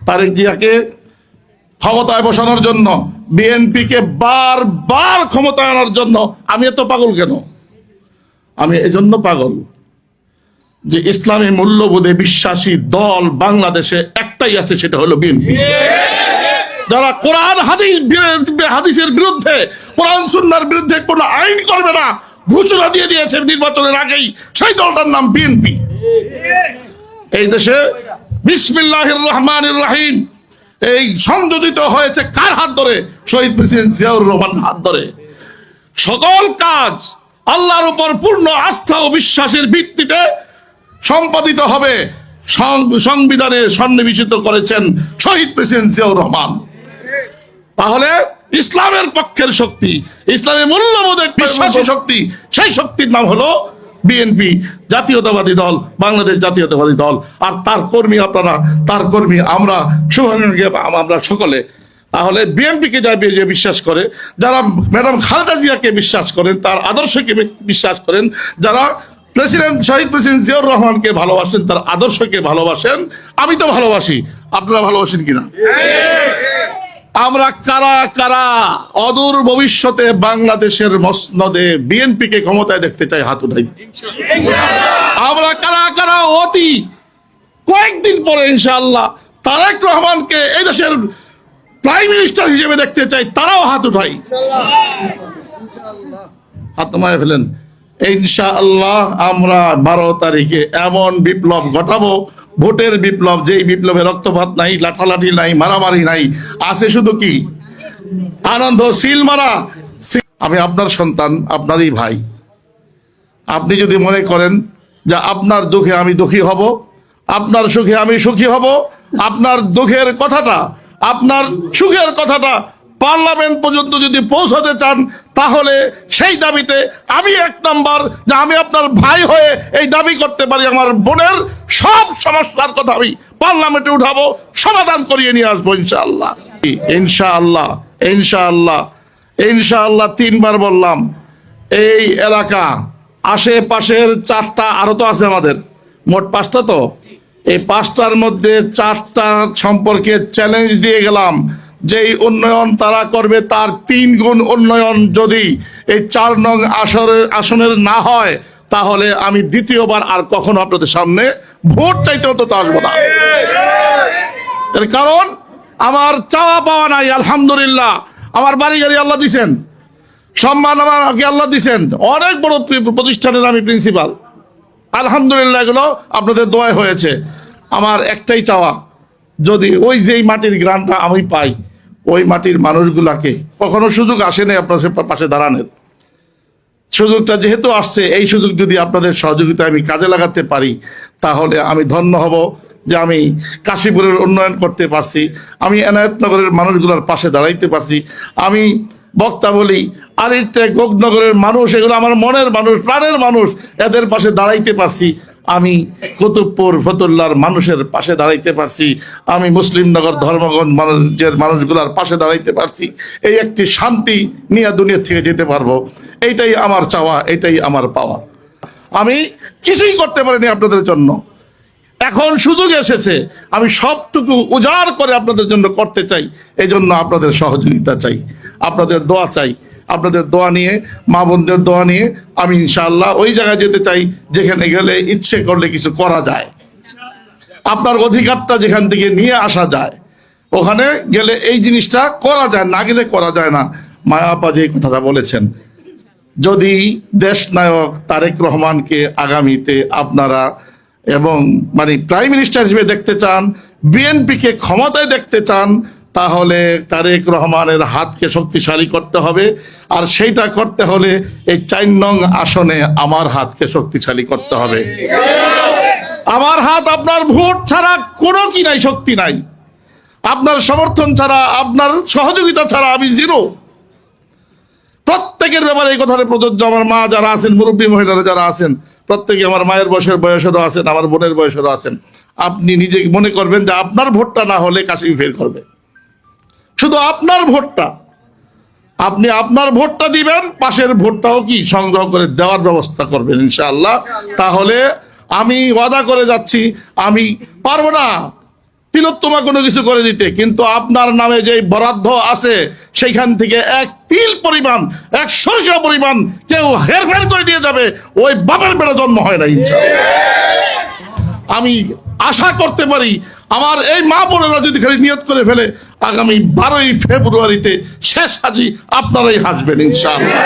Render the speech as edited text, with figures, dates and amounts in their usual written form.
তারেক জিয়াকে ক্ষমতায় বসানোর জন্য, বিএনপিকে বারবার ক্ষমতায় আনার জন্য। আমি এত পাগল কেন? আমি এজন্য পাগল যে ইসলামী মূল্যবোধে বিশ্বাসী দল বাংলাদেশে একটাই আছে, সেটা হলো বিএনপি। যারা কোরআন হাদিসের বিরুদ্ধে, কোরআন সুন্নাহর বিরুদ্ধে কোন আইন করবে না ঘোষণা দিয়ে দিয়েছে নির্বাচনের আগেই, সেই দলটার নাম বিএনপি। এই দেশে বিসমিল্লাহির রহমানির রহিম এই সংযোজিত হয়েছে কার হাত ধরে? শহীদ প্রেসিডেন্ট জিয়াউর রহমানের হাত ধরে। সকল কাজ আল্লাহর উপর পূর্ণ আস্থা ও বিশ্বাসের ভিত্তিতে সম্পাদিত হবে। সংবিধানে সন্নিবেশিত করেছেন শহীদ প্রেসিডেন্ট জিয়াউর রহমান। তাহলে ইসলামের পক্ষের শক্তি, ইসলামের মূল্যবোধে বিশ্বাসী শক্তি, সেই শক্তির নাম হলো বিএনপি, জাতীয়তাবাদী দল, বাংলাদেশ জাতীয়তাবাদী দল। আর তার কর্মী আপনারা, তার কর্মী আমরা, শুভাকাঙ্ক্ষী আমরা সকলে। তাহলে বিএনপিকে যারা বিশ্বাস করে, যারা ম্যাডাম খালেদা জিয়াকে বিশ্বাস করেন, তার আদর্শকে বিশ্বাস করেন, যারা শহীদ প্রেসিডেন্ট জিয়াউর রহমানকে ভালোবাসেন, তার আদর্শকে ভালোবাসেন, আমি তো ভালোবাসি, আপনারা ভালোবাসেন কিনা? আমরা কারা কারা অদূর ভবিষ্যতে বাংলাদেশের মসনদে বিএনপিকে ক্ষমতায় দেখতে চাই? হাত উঠাই। আমরা কারা কারা অতি কয়েকদিন পরে ইনশাআল্লাহ তারেক রহমানকে এই দেশের প্রাইম মিনিস্টার হিসেবে দেখতে চাই? তারাও হাত উঠাই। হাত নামায় ফেলেন। ইনশাআল্লাহ আমরা 12 তারিখে এমন বিপ্লব ঘটাবো, ভোটের বিপ্লব, যেই বিপ্লবে রক্তপাত নাই, লাঠালাঠি নাই, মারামারি নাই, আছে শুধু কি আনন্দ, সিল মারা। আমি আপনার সন্তান, আপনারই ভাই। আপনি যদি মনে করেন যে আপনার দুঃখে আমি দুঃখী হব, আপনার সুখে আমি সুখী হব, আপনার দুঃখের কথাটা, আপনার সুখের কথাটা পার্লামেন্ট পর্যন্ত যদি পৌঁছাতে চান, তাহলে সেই দাবিতে আমি 1 নাম্বার, যে আমি আপনার ভাই হয়ে এই দাবি করতে পারি, আমার বোনের সব সমস্যার কথা আমি পার্লামেন্টে উঠাবো, সমাধান করিয়ে নিয়ে আসবো ইনশাআল্লাহ। ইনশাআল্লাহ, ইনশাআল্লাহ, ইনশাআল্লাহ 3 বার বললাম। এই এলাকা আশেপাশের 4টা, আরো তো আছে আমাদের, মোট 5টা। তো এই 5টার মধ্যে 4টা সম্পর্কে চ্যালেঞ্জ দিয়ে গেলাম, যেই উন্নয়ন তারা করবে তার 3 গুণ উন্নয়ন যদি এই 4 নং আসনের না হয়, তাহলে আমি দ্বিতীয়বার আর কখনো আপনাদের সামনে ভোট চাইতে হতো তো আসবো না। এর কারণ আমার চাওয়া পাওয়া নাই, আলহামদুলিল্লাহ। আমার বাড়ি গাড়ি আল্লাহ দিছেন, সম্মান আমাকে আল্লাহ দিছেন, অনেক বড় প্রতিষ্ঠানের আমি প্রিন্সিপাল, আলহামদুলিল্লাহ। এগুলো আপনাদের দোয়ায় হয়েছে। আমার একটাই চাওয়া, যদি ওই যেই মাটির গ্রানটা আমি পাই, ওই মাটির মানুষগুলাকে, কখনো সুযোগ আসেনি আপনার পাশে দাঁড়ানোর, সুযোগটা যেহেতু আসছে, এই সুযোগ যদি আপনাদের সহযোগিতা আমি কাজে লাগাতে পারি, তাহলে আমি ধন্য হব যে আমি কাশীপুরের উন্নয়ন করতে পারছি, আমি এনায়েতনগরের মানুষগুলোর পাশে দাঁড়াইতে পারছি, আমি বক্তা বলি আলিরটেক, গোগনগরের মানুষ, এগুলো আমার মনের মানুষ, প্রাণের মানুষ, এদের পাশে দাঁড়াইতে পারছি, আমি কুতুবপুর ফতুল্লার মানুষের পাশে দাঁড়াইতে পারছি, আমি মুসলিমনগর ধর্মগঞ্জ মানুষগুলার পাশে দাঁড়াইতে পারছি। এই একটি শান্তি নিয়ে দুনিয়া থেকে যেতে পারবো, এইটাই আমার চাওয়া, এইটাই আমার পাওয়া। আমি কিছুই করতে পারিনি আপনাদের জন্য, এখন সুযোগ এসেছে, আমি সবটুকু উজাড় করে আপনাদের জন্য করতে চাই। এই জন্য আপনাদের সহযোগিতা চাই, আপনাদের দোয়া চাই। আপনাদের দোয়া নিয়ে, মা বোনদের দোয়া নিয়ে আমি ইনশাআল্লাহ ওই জায়গায় যেতে চাই যেখানে গেলে ইচ্ছে করলে কিছু করা যায়, আপনার অধিকারটা যেখান থেকে নিয়ে আসা যায়, ওখানে গেলে এই জিনিসটা করা যায়, না গেলে করা যায় না। মায়া আপা যে কথাটা বলেছেন, যদি দেশ নায়ক তারেক রহমানকে আগামীতে আপনারা এবং মানে প্রাইম মিনিস্টার হিসেবে দেখতে চান, বিএনপিকে ক্ষমতায় দেখতে চান, তাহলে তারেক রহমানের হাতকে শক্তিশালী করতে হবে। আর সেইটা করতে হলে এই 4 নং আসনে আমার হাতকে শক্তিশালী করতে হবে। আমার হাত আপনার ভোট ছাড়া কোনো কি নাই, শক্তি নাই। আপনার সমর্থন ছাড়া, আপনার সহযোগিতা ছাড়া আমি জিরো। প্রত্যেকের ব্যাপারে এই কথাটা প্রযোজ্য। আমার মা যারা আছেন, মুরব্বী মহিলারা যারা আছেন, প্রত্যেকে আমার মায়ের বয়সেরও আছেন, আমার বোনের বয়সেরও আছেন। আপনি নিজে মনে করবেন যে আপনার ভোটটা না হলে কাশিম ফেল করবে, শুধু আপনার ভোটটা, আপনি আপনার ভোটটা দিবেন, পাশের ভোটটাও কি সংগ্রহ করে দেওয়ার ব্যবস্থা করবেন ইনশাআল্লাহ। তাহলে আমি ওয়াদা করে যাচ্ছি, আমি পারবো না তিলোত্তমা কোনো কিছু করে দিতে, কিন্তু আপনার নামে যে বরাদ্দ আছে সেইখান থেকে এক তিল পরিমাণ, এক সরিষা পরিমাণ কেউ হেরফের করে নিয়ে যাবে, ওই বাপের বেড়ে জন্ম হয় না ইনশাআল্লাহ। আমি আশা করতে পারি আমার এই মা বোনেরা যদি খালি নিয়ত করে ফেলে, আগামী 12ই ফেব্রুয়ারিতে শেষ হাজি আপনারাই হাসবেন ইনশাআল্লাহ।